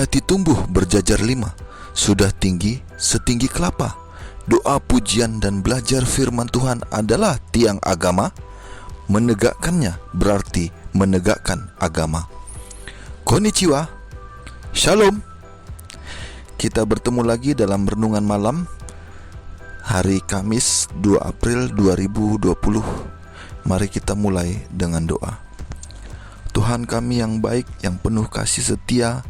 Jati tumbuh berjajar 5, sudah tinggi setinggi kelapa. Doa, pujian, dan belajar firman Tuhan adalah tiang agama. Menegakkannya berarti menegakkan agama. Konnichiwa, Shalom. Kita bertemu lagi dalam renungan malam hari Kamis 2 April 2020. Mari kita mulai dengan doa. Tuhan kami yang baik, yang penuh kasih setia,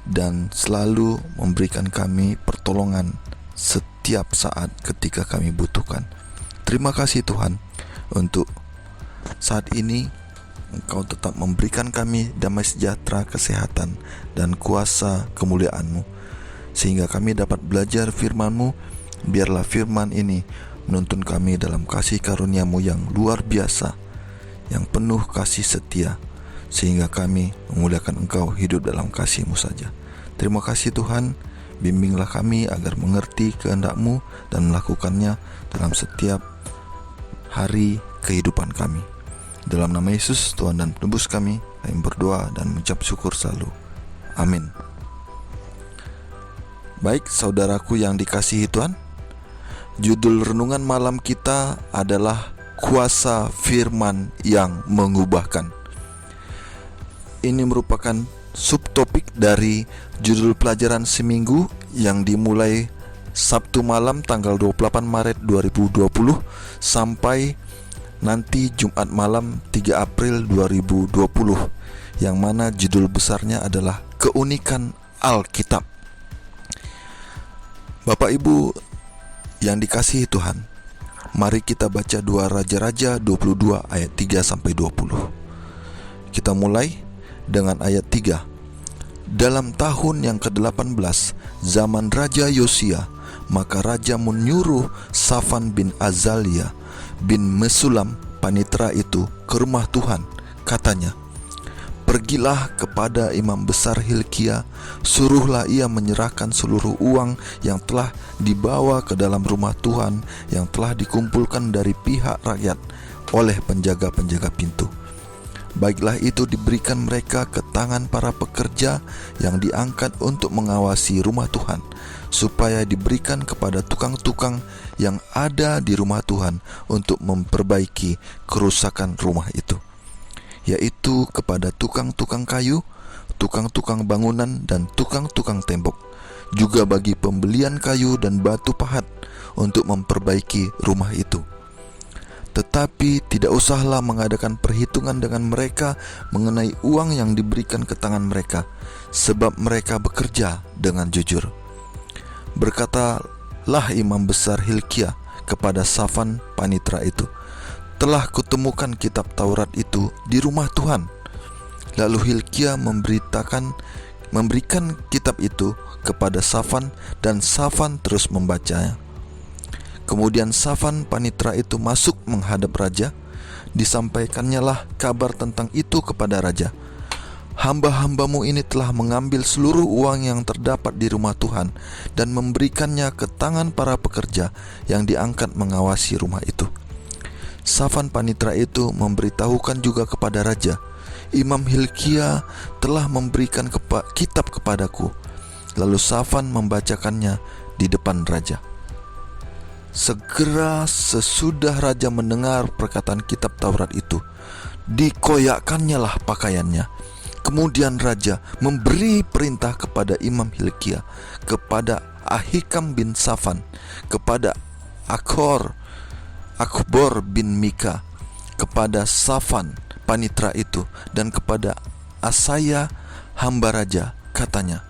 dan selalu memberikan kami pertolongan setiap saat ketika kami butuhkan. Terima kasih Tuhan untuk saat ini Engkau tetap memberikan kami damai sejahtera, kesehatan, dan kuasa kemuliaan-Mu, sehingga kami dapat belajar firman-Mu. Biarlah firman ini menuntun kami dalam kasih karunia-Mu yang luar biasa, yang penuh kasih setia, sehingga kami memuliakan Engkau, hidup dalam kasih-Mu saja. Terima kasih Tuhan, bimbinglah kami agar mengerti kehendak-Mu dan melakukannya dalam setiap hari kehidupan kami. Dalam nama Yesus, Tuhan dan Penebus kami berdoa dan mengucap syukur selalu. Amin. Baik saudaraku yang dikasihi Tuhan, judul renungan malam kita adalah kuasa firman yang mengubahkan. Ini merupakan subtopik dari judul pelajaran seminggu yang dimulai Sabtu malam tanggal 28 Maret 2020 sampai nanti Jumat malam 3 April 2020, yang mana judul besarnya adalah Keunikan Alkitab. Bapak Ibu yang dikasihi Tuhan, mari kita baca 2 Raja-Raja 22 ayat 3 sampai 20. Kita mulai dengan ayat 3. Dalam tahun yang ke-18 zaman Raja Yosia, maka raja menyuruh Safan bin Azalia bin Mesulam panitera itu ke rumah Tuhan. Katanya, pergilah kepada imam besar Hilkia, suruhlah ia menyerahkan seluruh uang yang telah dibawa ke dalam rumah Tuhan, yang telah dikumpulkan dari pihak rakyat oleh penjaga-penjaga pintu. Baiklah itu diberikan mereka ke tangan para pekerja yang diangkat untuk mengawasi rumah Tuhan, supaya diberikan kepada tukang-tukang yang ada di rumah Tuhan untuk memperbaiki kerusakan rumah itu, yaitu kepada tukang-tukang kayu, tukang-tukang bangunan, dan tukang-tukang tembok, juga bagi pembelian kayu dan batu pahat untuk memperbaiki rumah itu. Tetapi tidak usahlah mengadakan perhitungan dengan mereka mengenai uang yang diberikan ke tangan mereka, sebab mereka bekerja dengan jujur. Berkatalah imam besar Hilkia kepada Safan panitera itu, telah kutemukan kitab Taurat itu di rumah Tuhan. Lalu Hilkia memberikan kitab itu kepada Safan, dan Safan terus membacanya. Kemudian Safan panitera itu masuk menghadap raja. Disampaikannya lah kabar tentang itu kepada raja. Hamba-hambamu ini telah mengambil seluruh uang yang terdapat di rumah Tuhan dan memberikannya ke tangan para pekerja yang diangkat mengawasi rumah itu. Safan panitera itu memberitahukan juga kepada raja, Imam Hilkia telah memberikan kitab kepadaku. Lalu Safan membacakannya di depan raja. Segera sesudah raja mendengar perkataan kitab Taurat itu, dikoyakkannya lah pakaiannya. Kemudian raja memberi perintah kepada Imam Hilkia, kepada Ahikam bin Safan, kepada Akbor bin Mika, kepada Safan panitera itu, dan kepada Asaya hamba raja. Katanya,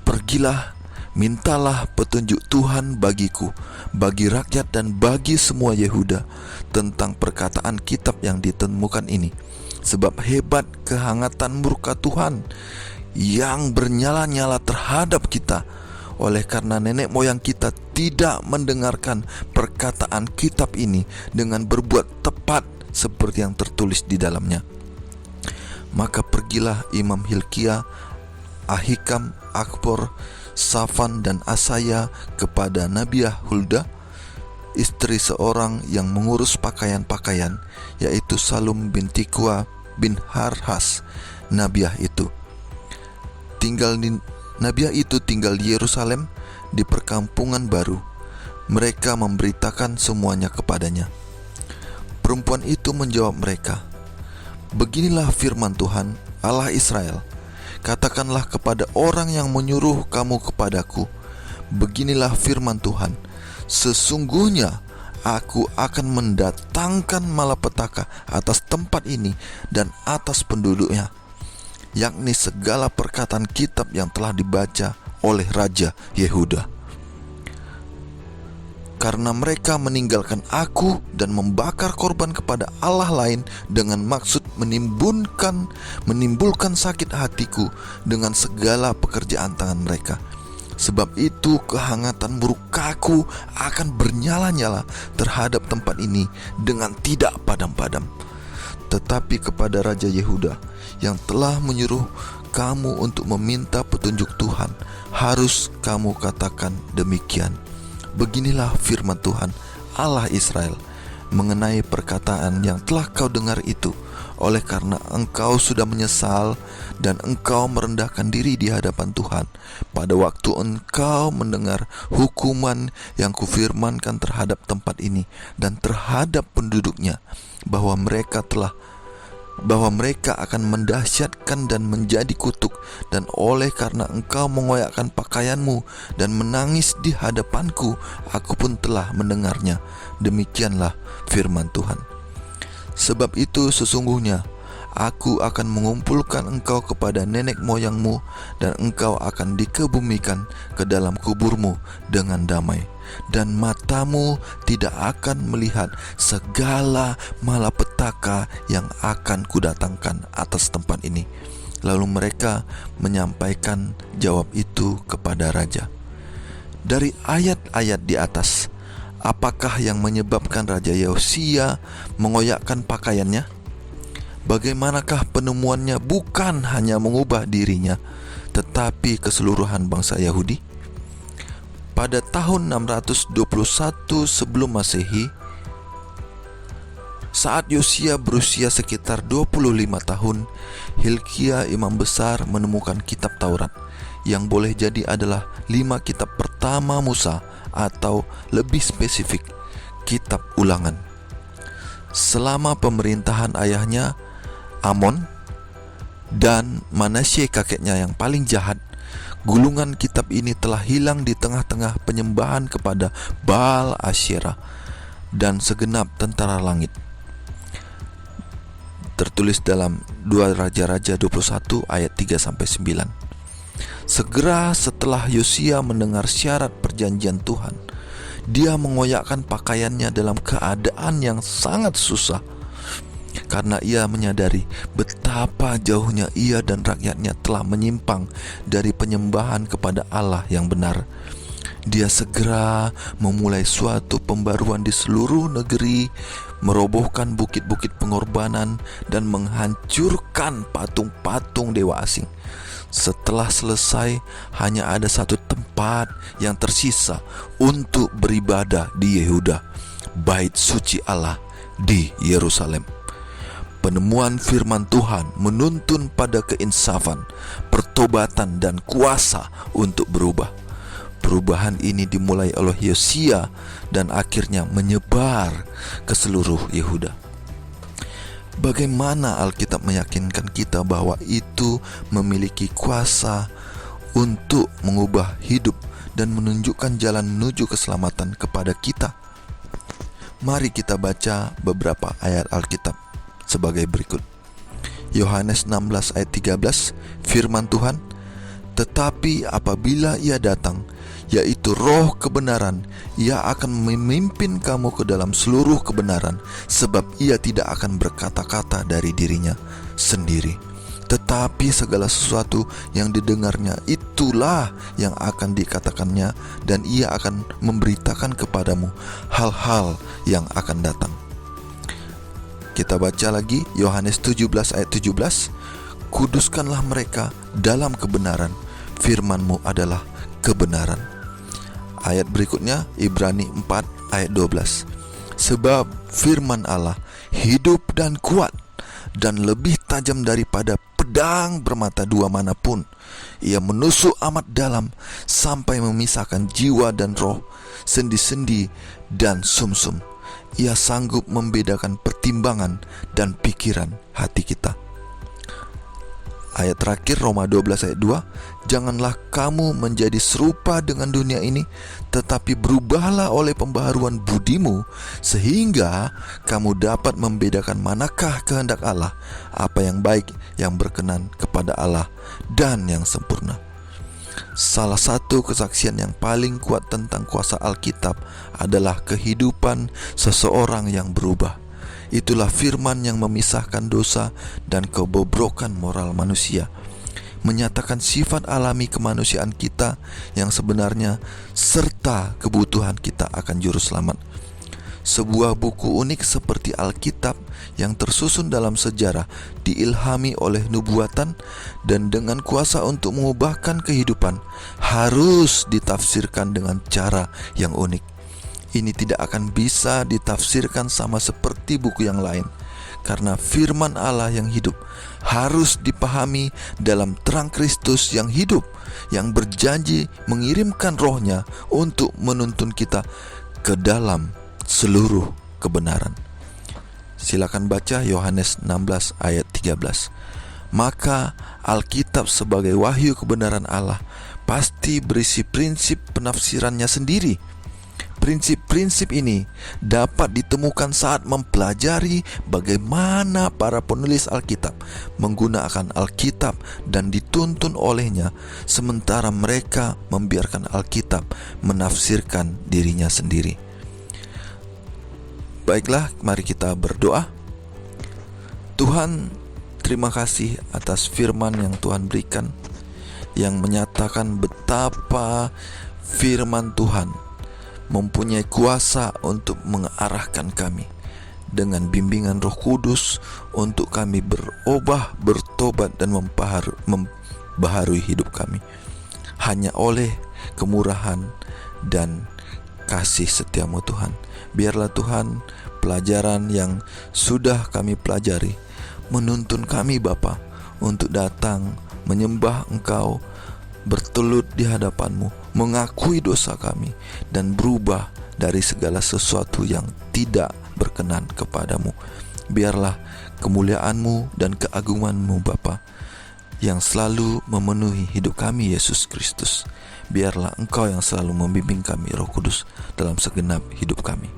pergilah, mintalah petunjuk Tuhan bagiku, bagi rakyat dan bagi semua Yehuda tentang perkataan kitab yang ditemukan ini. Sebab hebat kehangatan murka Tuhan yang bernyala-nyala terhadap kita, oleh karena nenek moyang kita tidak mendengarkan perkataan kitab ini dengan berbuat tepat seperti yang tertulis di dalamnya. Maka pergilah Imam Hilkia, Ahikam, Akbor, Safan, dan Asaya kepada Nabiah Hulda, istri seorang yang mengurus pakaian-pakaian, yaitu Salum bin Tikwa bin Harhas, Nabiah itu. Tinggal di Nabiah itu tinggal di Yerusalem, di perkampungan baru. Mereka memberitakan semuanya kepadanya. Perempuan itu menjawab mereka, "Beginilah firman Tuhan, Allah Israel. Katakanlah kepada orang yang menyuruh kamu kepadaku, beginilah firman Tuhan, sesungguhnya aku akan mendatangkan malapetaka atas tempat ini dan atas penduduknya, yakni segala perkataan kitab yang telah dibaca oleh Raja Yehuda. Karena mereka meninggalkan aku dan membakar korban kepada Allah lain dengan maksud menimbulkan sakit hatiku dengan segala pekerjaan tangan mereka. Sebab itu kehangatan murkaku akan bernyala-nyala terhadap tempat ini dengan tidak padam-padam. Tetapi kepada Raja Yehuda yang telah menyuruh kamu untuk meminta petunjuk Tuhan, harus kamu katakan demikian. Beginilah firman Tuhan, Allah Israel, mengenai perkataan yang telah kau dengar itu. Oleh karena engkau sudah menyesal dan engkau merendahkan diri di hadapan Tuhan pada waktu engkau mendengar hukuman yang kufirmankan terhadap tempat ini dan terhadap penduduknya, bahwa mereka akan mendahsyatkan dan menjadi kutuk, dan oleh karena engkau mengoyakkan pakaianmu dan menangis di hadapanku, aku pun telah mendengarnya. Demikianlah firman Tuhan. Sebab itu sesungguhnya aku akan mengumpulkan engkau kepada nenek moyangmu, dan engkau akan dikebumikan ke dalam kuburmu dengan damai, dan matamu tidak akan melihat segala malapetaka yang akan kudatangkan atas tempat ini. Lalu mereka menyampaikan jawab itu kepada raja. Dari ayat-ayat di atas, apakah yang menyebabkan Raja Yosia mengoyakkan pakaiannya? Bagaimanakah penemuannya bukan hanya mengubah dirinya, tetapi keseluruhan bangsa Yahudi? Pada tahun 621 sebelum Masehi, saat Yosia berusia sekitar 25 tahun, Hilkia imam besar menemukan kitab Taurat, yang boleh jadi adalah 5 kitab pertama Musa, atau lebih spesifik, kitab Ulangan. Selama pemerintahan ayahnya Amon dan Manasye kakeknya yang paling jahat, gulungan kitab ini telah hilang di tengah-tengah penyembahan kepada Baal Asyera dan segenap tentara langit. Tertulis dalam 2 Raja-Raja 21 ayat 3-9. Segera setelah Yosia mendengar syarat perjanjian Tuhan, dia mengoyakkan pakaiannya dalam keadaan yang sangat susah, karena ia menyadari betapa jauhnya ia dan rakyatnya telah menyimpang dari penyembahan kepada Allah yang benar. Dia segera memulai suatu pembaruan di seluruh negeri, merobohkan bukit-bukit pengorbanan dan menghancurkan patung-patung dewa asing. Setelah selesai, hanya ada satu tempat yang tersisa untuk beribadah di Yehuda, bait suci Allah di Yerusalem. Penemuan firman Tuhan menuntun pada keinsafan, pertobatan, dan kuasa untuk berubah. Perubahan ini dimulai oleh Yosia dan akhirnya menyebar ke seluruh Yehuda. Bagaimana Alkitab meyakinkan kita bahwa itu memiliki kuasa untuk mengubah hidup dan menunjukkan jalan menuju keselamatan kepada kita? Mari kita baca beberapa ayat Alkitab sebagai berikut. Yohanes 16 ayat 13, firman Tuhan, "Tetapi apabila Ia datang, yaitu Roh kebenaran, Ia akan memimpin kamu ke dalam seluruh kebenaran, sebab Ia tidak akan berkata-kata dari dirinya sendiri, tetapi segala sesuatu yang didengarnya itulah yang akan dikatakannya, dan Ia akan memberitakan kepadamu hal-hal yang akan datang." Kita baca lagi Yohanes 17 ayat 17, "Kuduskanlah mereka dalam kebenaran, firman-Mu adalah kebenaran." Ayat berikutnya Ibrani 4 ayat 12, "Sebab firman Allah hidup dan kuat dan lebih tajam daripada pedang bermata dua manapun. Ia menusuk amat dalam sampai memisahkan jiwa dan roh, sendi-sendi dan sumsum. Ia sanggup membedakan pertimbangan dan pikiran hati kita. Ayat terakhir Roma 12 ayat 2, janganlah kamu menjadi serupa dengan dunia ini, tetapi berubahlah oleh pembaharuan budimu, sehingga kamu dapat membedakan manakah kehendak Allah, apa yang baik, yang berkenan kepada Allah, dan yang sempurna. Salah satu kesaksian yang paling kuat tentang kuasa Alkitab adalah kehidupan seseorang yang berubah. Itulah firman yang memisahkan dosa dan kebobrokan moral manusia, menyatakan sifat alami kemanusiaan kita yang sebenarnya serta kebutuhan kita akan juru selamat. Sebuah buku unik seperti Alkitab yang tersusun dalam sejarah, diilhami oleh nubuatan dan dengan kuasa untuk mengubahkan kehidupan, harus ditafsirkan dengan cara yang unik. Ini tidak akan bisa ditafsirkan sama seperti buku yang lain, karena firman Allah yang hidup harus dipahami dalam terang Kristus yang hidup, yang berjanji mengirimkan rohnya untuk menuntun kita ke dalam seluruh kebenaran. Silakan baca Yohanes 16 ayat 13. Maka Alkitab sebagai wahyu kebenaran Allah pasti berisi prinsip penafsirannya sendiri. Prinsip-prinsip ini dapat ditemukan saat mempelajari bagaimana para penulis Alkitab menggunakan Alkitab dan dituntun olehnya, sementara mereka membiarkan Alkitab menafsirkan dirinya sendiri. Baiklah, mari kita berdoa. Tuhan, terima kasih atas firman yang Tuhan berikan, yang menyatakan betapa firman Tuhan mempunyai kuasa untuk mengarahkan kami dengan bimbingan Roh Kudus untuk kami berubah, bertobat dan membaharui hidup kami. Hanya oleh kemurahan dan kasih setiamu Tuhan. Biarlah Tuhan pelajaran yang sudah kami pelajari menuntun kami Bapa untuk datang menyembah Engkau, bertelut di hadapan-Mu, mengakui dosa kami, dan berubah dari segala sesuatu yang tidak berkenan kepadamu. Biarlah kemuliaan-Mu dan keagungan-Mu Bapa yang selalu memenuhi hidup kami, Yesus Kristus. Biarlah Engkau yang selalu membimbing kami, Roh Kudus, dalam segenap hidup kami.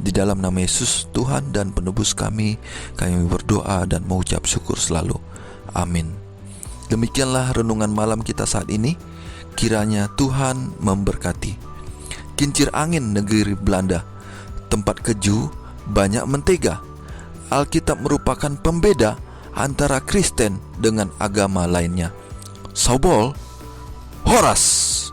Di dalam nama Yesus, Tuhan dan penebus kami berdoa dan mengucap syukur selalu. Amin. Demikianlah renungan malam kita saat ini. Kiranya Tuhan memberkati. Kincir angin negeri Belanda, tempat keju, banyak mentega. Alkitab merupakan pembeda antara Kristen dengan agama lainnya. Saubol, Horas.